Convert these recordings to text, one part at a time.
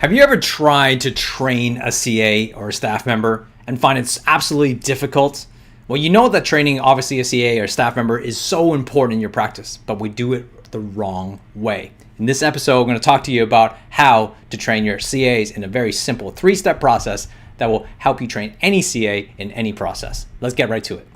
Have you ever tried to train a CA or a staff member and find it's absolutely difficult? Well, you know that training, obviously, a CA or staff member is so important in your practice, but we do it the wrong way. In this episode, I'm going to talk to you about how to train your CAs in a very simple 3-step process that will help you train any CA in any process. Let's get right to it.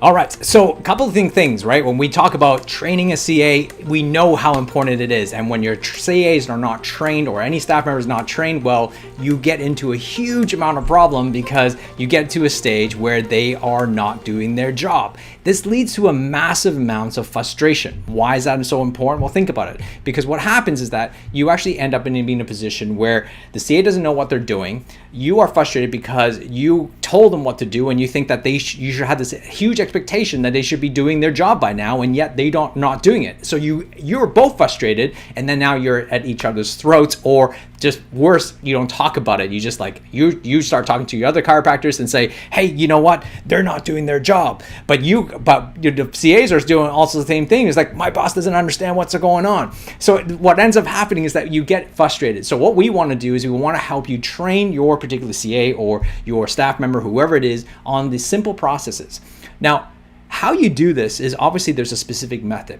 All right, so a couple of things, right? When we talk about training a CA, we know how important it is. And when your CAs are not trained or any staff member is not trained, well, you get into a huge amount of problem because you get to a stage where they are not doing their job. This leads to a massive amounts of frustration. Why is that so important? Well, think about it. Because what happens is that you actually end up being in a position where the CA doesn't know what they're doing. You are frustrated because you told them what to do and you think that you should have this huge expectation that they should be doing their job by now, and yet they don't not doing it. So you're both frustrated, and then now you're at each other's throats, or just worse, you don't talk about it. You just you start talking to your other chiropractors and say, hey, you know what? They're not doing their job. But the CAs are doing also the same thing. It's like, my boss doesn't understand what's going on. So what ends up happening is that you get frustrated. So what we want to do is we want to help you train your particular CA or your staff member, whoever it is, on the simple processes. Now, how you do this is obviously there's a specific method.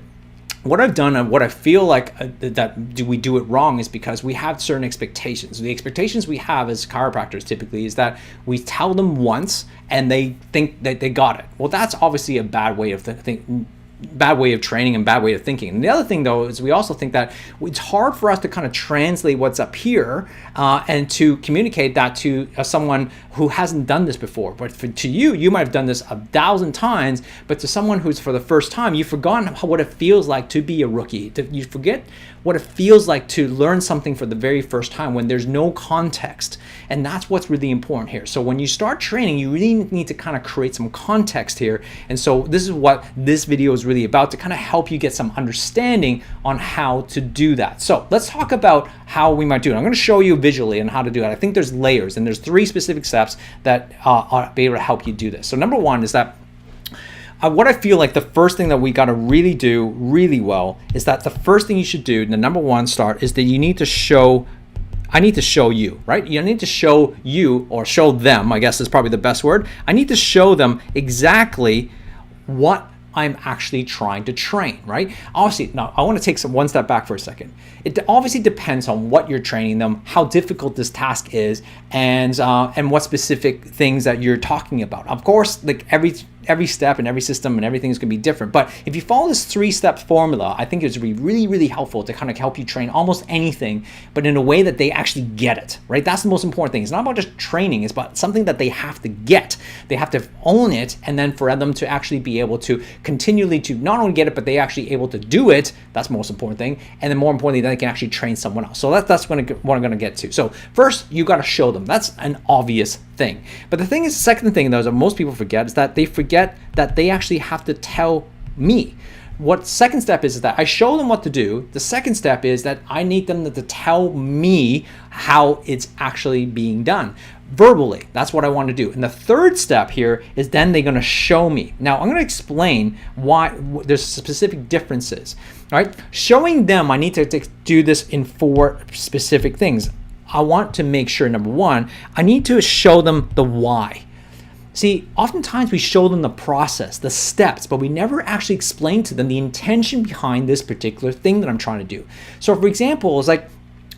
What I've done and what I feel like we do it wrong is because we have certain expectations. The expectations we have as chiropractors typically is that we tell them once and they think that they got it. Well, that's obviously a bad way of bad way of training and bad way of thinking. And the other thing, though, is we also think that it's hard for us to kind of translate what's up here and to communicate that to someone who hasn't done this before. But to you might have done this 1,000 times, but to someone who's for the first time, you've forgotten what it feels like to be a rookie. You forget what it feels like to learn something for the very first time when there's no context. And that's what's really important here. So when you start training, you really need to kind of create some context here. And so this is what this video is really about, to kind of help you get some understanding on how to do that. So let's talk about how we might do it. I'm going to show you visually on how to do that. I think there's layers, and there's 3 specific steps that are able to help you do this. So number 1 is that what I feel like the first thing that we got to really do really well is that the first thing you should do, the number 1 start, is that you need to show I need to show you, right? You need to show you, or show them, I guess is probably the best word. I need to show them exactly what I'm actually trying to train, right? Obviously, now I want to take one step back for a second. It obviously depends on what you're training them, how difficult this task is, and what specific things that you're talking about. Of course, like every step and every system and everything is going to be different. But if you follow this 3-step formula, I think it's going to be really, really helpful to kind of help you train almost anything, but in a way that they actually get it, right? That's the most important thing. It's not about just training. It's about something that they have to get. They have to own it, and then for them to actually be able to continually to not only get it, but they actually able to do it. That's the most important thing. And then more importantly, then they can actually train someone else. So that's what I'm going to get to. So first, you got to show them. That's an obvious thing. But the thing is, the second thing, though, that most people forget is that they forget that they actually have to tell me. What second step is that I show them what to do. The second step is that I need them to tell me how it's actually being done verbally. That's what I want to do. And the third step here is then they're going to show me. Now I'm going to explain why there's specific differences. All right, showing them, I need to do this in 4 specific things. I want to make sure, number 1, I need to show them the why. See, oftentimes we show them the process, the steps, but we never actually explain to them the intention behind this particular thing that I'm trying to do. So for example, it's like,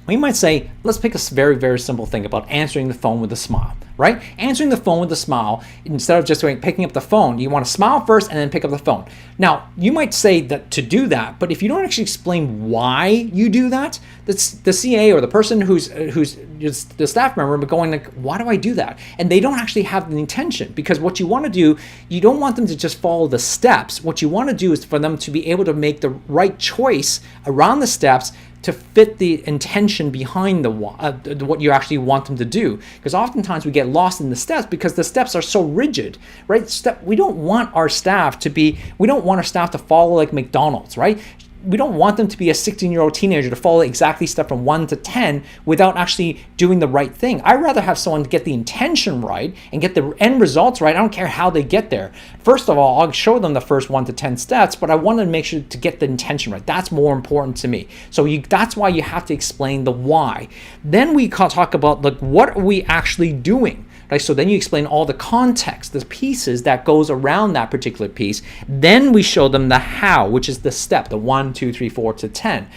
we might say, let's pick a very, very simple thing about answering the phone with a smile, right? Answering the phone with a smile, instead of just picking up the phone, you want to smile first and then pick up the phone. Now, you might say that to do that, but if you don't actually explain why you do that, the CA or the person who's the staff member but going like, why do I do that? And they don't actually have the intention, because what you want to do, you don't want them to just follow the steps. What you want to do is for them to be able to make the right choice around the steps to fit the intention behind what you actually want them to do. Because oftentimes we get lost in the steps because the steps are so rigid, right? We don't want our staff to follow like McDonald's, right? We don't want them to be a 16-year-old teenager to follow exactly step from 1 to 10 without actually doing the right thing. I'd rather have someone get the intention right and get the end results right. I don't care how they get there. First of all, I'll show them the first 1 to 10 steps, but I want to make sure to get the intention right. That's more important to me. So that's why you have to explain the why. Then we talk about like, what are we actually doing? Right, so then you explain all the context, the pieces that goes around that particular piece. Then we show them the how, which is the step, the 1, 2, 3, 4 to 10.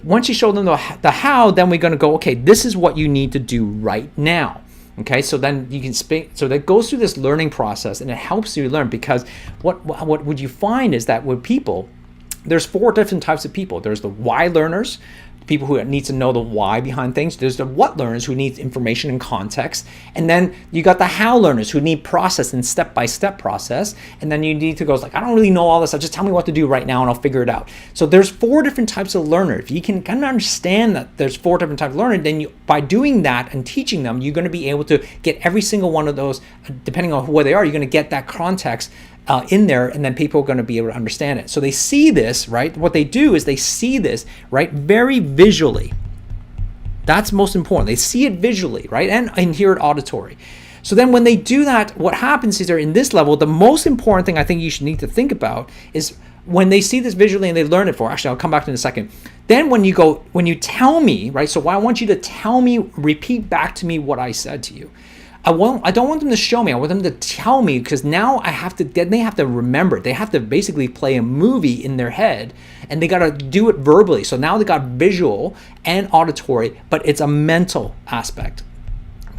Once you show them the how, then we're going to go, okay, this is what you need to do right now. Okay, so then you can speak. So that goes through this learning process, and it helps you learn, because what would you find is that with people, there's 4 different types of people. There's the why learners, people who need to know the why behind things. There's the what learners who need information and context. And then you got the how learners who need process and step-by-step process. And then you need to go like, I don't really know all this. Just tell me what to do right now and I'll figure it out. So there's 4 different types of learner. If you can kind of understand that there's 4 different types of learner, then by doing that and teaching them, you're going to be able to get every single one of those, depending on who they are, you're going to get that context in there, and then people are going to be able to understand it. So they see this, right? What they do is they see this, right, very visually. That's most important. They see it visually, right, and hear it auditory. So then when they do that, what happens is they're in this level. The most important thing I think you should need to think about is when they see this visually and they learn it for, actually, I'll come back to it in a second. Then when you tell me, right, so I want you to tell me, repeat back to me what I said to you. I don't want them to show me. I want them to tell me, because now they have to remember. They have to basically play a movie in their head, and they got to do it verbally. So now they got visual and auditory, but it's a mental aspect,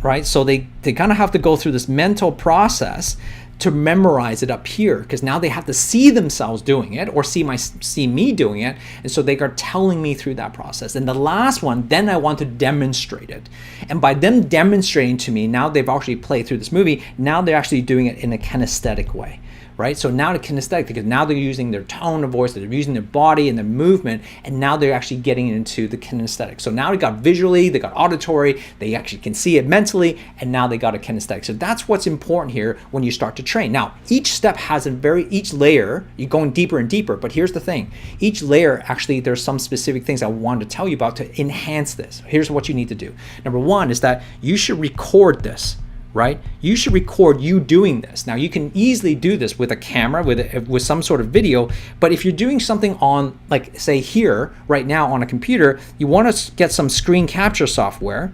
right? So they kind of have to go through this mental process to memorize it up here, because now they have to see themselves doing it or see me doing it, and so they are telling me through that process. And the last one, then I want to demonstrate it, and by them demonstrating to me, now they've actually played through this movie. Now they're actually doing it in a kinesthetic way. Right? So now the kinesthetic, because now they're using their tone of voice, they're using their body and their movement, and now they're actually getting into the kinesthetic. So now they got visually, they got auditory, they actually can see it mentally, and now they got a kinesthetic. So that's what's important here when you start to train. Now, each step has each layer, you're going deeper and deeper, but here's the thing. Each layer, actually, there's some specific things I wanted to tell you about to enhance this. Here's what you need to do. Number 1 is that you should record this. Right? You should record you doing this. Now, you can easily do this with a camera, with some sort of video, but if you're doing something on, like, say here, right now on a computer, you want to get some screen capture software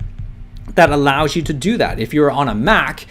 that allows you to do that. If you're on a Mac,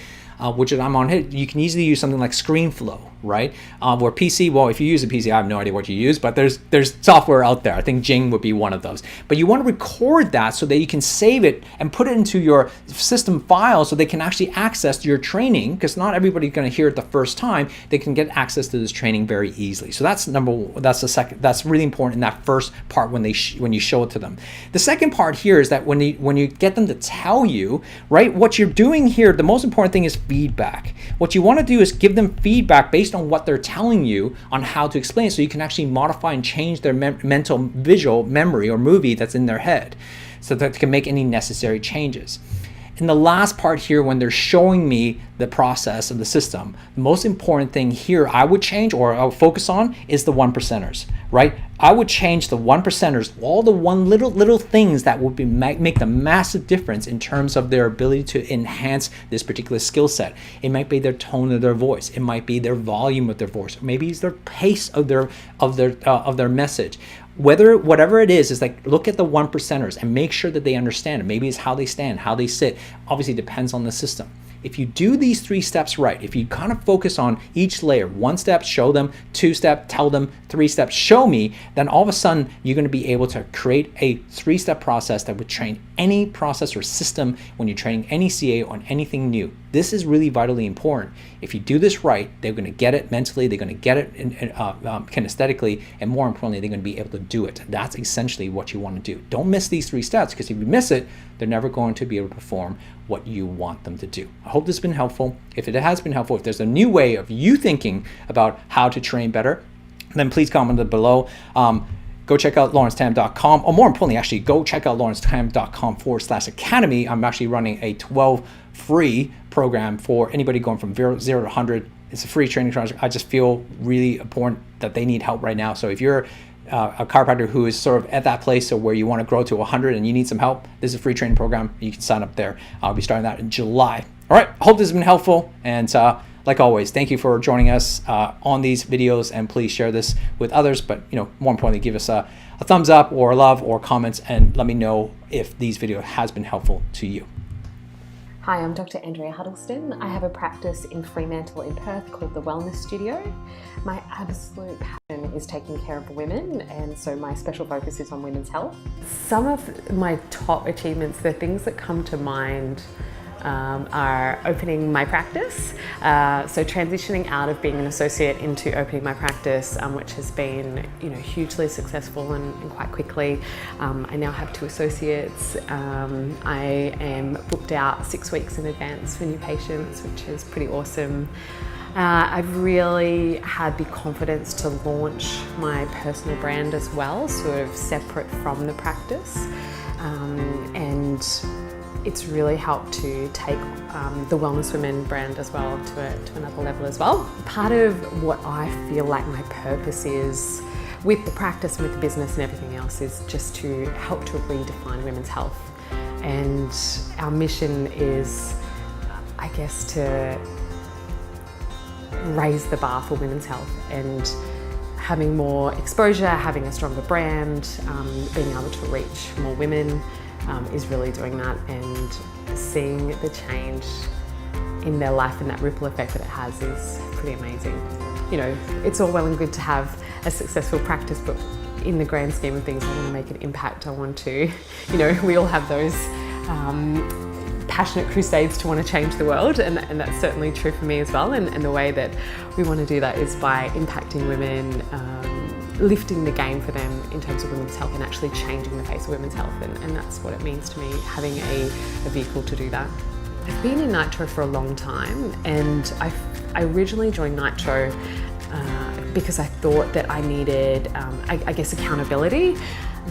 which I'm on here, you can easily use something like ScreenFlow, right? Where PC, well, if you use a PC, I have no idea what you use, but there's software out there. I think Jing would be one of those. But you want to record that so that you can save it and put it into your system file so they can actually access your training, because not everybody's going to hear it the first time. They can get access to this training very easily. So that's the second. That's really important in that first part when you show it to them. The second part here is that when you get them to tell you, right, what you're doing here, the most important thing is feedback. What you want to do is give them feedback based on what they're telling you on how to explain, so you can actually modify and change their mental visual memory or movie that's in their head, so that they can make any necessary changes. In the last part here, when they're showing me the process of the system, the most important thing here I would change, or I would focus on, is the 1%ers, right? I would change the 1%ers, all the little things that would make the massive difference in terms of their ability to enhance this particular skill set. It might be their tone of their voice. It might be their volume of their voice. Maybe it's their pace of their message. Whatever it is like, look at the 1%ers and make sure that they understand it. Maybe it's how they stand, how they sit. Obviously, it depends on the system. If you do these 3 steps right, if you kind of focus on each layer, 1 step, show them, 2 step, tell them, 3 steps, show me, then all of a sudden you're going to be able to create a 3-step process that would train any process or system when you're training any CA on anything new. This is really vitally important. If you do this right, they're going to get it mentally, they're going to get it kinesthetically, and more importantly, they're going to be able to do it. That's essentially what you want to do. Don't miss these 3 steps, because if you miss it, they're never going to be able to perform what you want them to do. I hope this has been helpful. If it has been helpful, if there's a new way of you thinking about how to train better, then please comment below. go check out lawrencetam.com, or more importantly, actually, go check out lawrencetam.com/academy. I'm actually running a 12 free program for anybody going from 0 to 100. It's a free training project. I just feel really important that they need help right now. So if you're a chiropractor who is sort of at that place or where you want to grow to 100 and you need some help, this is a free training program. You can sign up there. I'll be starting that in July. All right, hope this has been helpful. And like always, thank you for joining us on these videos, and please share this with others. But more importantly, give us a thumbs up or a love or comments, and let me know if these videos has been helpful to you. Hi, I'm Dr. Andrea Huddleston. I have a practice in Fremantle in Perth called The Wellness Studio. My absolute passion is taking care of women, and so my special focus is on women's health. Some of my top achievements, the things that come to mind are opening my practice. So transitioning out of being an associate into opening my practice, which has been hugely successful and quite quickly. I now have 2 associates. I am booked out 6 weeks in advance for new patients, which is pretty awesome. I've really had the confidence to launch my personal brand as well, sort of separate from the practice. And it's really helped to take the Wellness Women brand as well to another level as well. Part of what I feel like my purpose is with the practice and with the business and everything else is just to help to redefine women's health. And our mission is, I guess, to raise the bar for women's health, and having more exposure, having a stronger brand, being able to reach more women is really doing that, and seeing the change in their life and that ripple effect that it has is pretty amazing. It's all well and good to have a successful practice, but in the grand scheme of things, I want to make an impact. I want to, we all have those passionate crusades to want to change the world, and that's certainly true for me as well. And the way that we want to do that is by impacting women, lifting the game for them in terms of women's health, and actually changing the face of women's health, and that's what it means to me, having a vehicle to do that. I've been in Nitro for a long time, and I originally joined Nitro because I thought that I needed, I guess, accountability,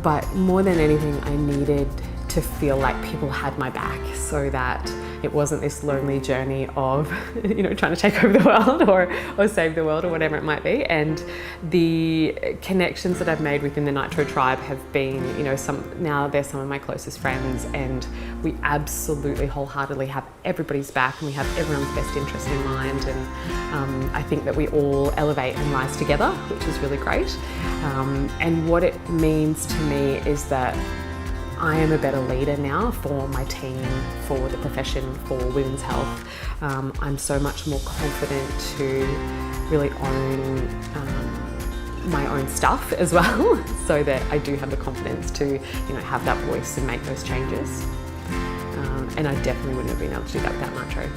but more than anything, I needed to feel like people had my back, so that it wasn't this lonely journey of trying to take over the world or save the world or whatever it might be. And the connections that I've made within the Nitro tribe have been, now they're some of my closest friends, and we absolutely wholeheartedly have everybody's back, and we have everyone's best interest in mind, and I think that we all elevate and rise together, which is really great. And what it means to me is that I am a better leader now for my team, for the profession, for women's health. I'm so much more confident to really own my own stuff as well, so that I do have the confidence to have that voice and make those changes. And I definitely wouldn't have been able to do that without Nitro.